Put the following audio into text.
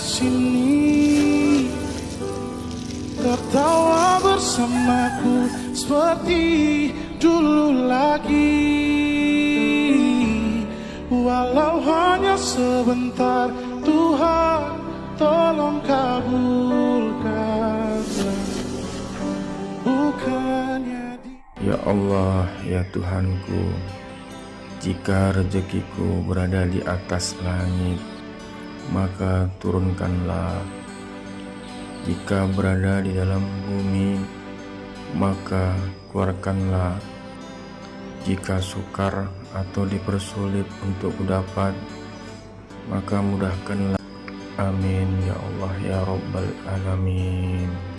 sini, tertawa bersamaku seperti dulu lagi. Walau hanya sebentar, Tuhan tolong kabulkanlah. Bukannya Ya Allah, ya Tuhanku, jika rezekiku berada di atas langit, maka turunkanlah. Jika berada di dalam bumi, maka keluarkanlah. Jika sukar atau dipersulit untuk kudapat, maka mudahkanlah. Amin ya Allah ya Rabbal Alamin.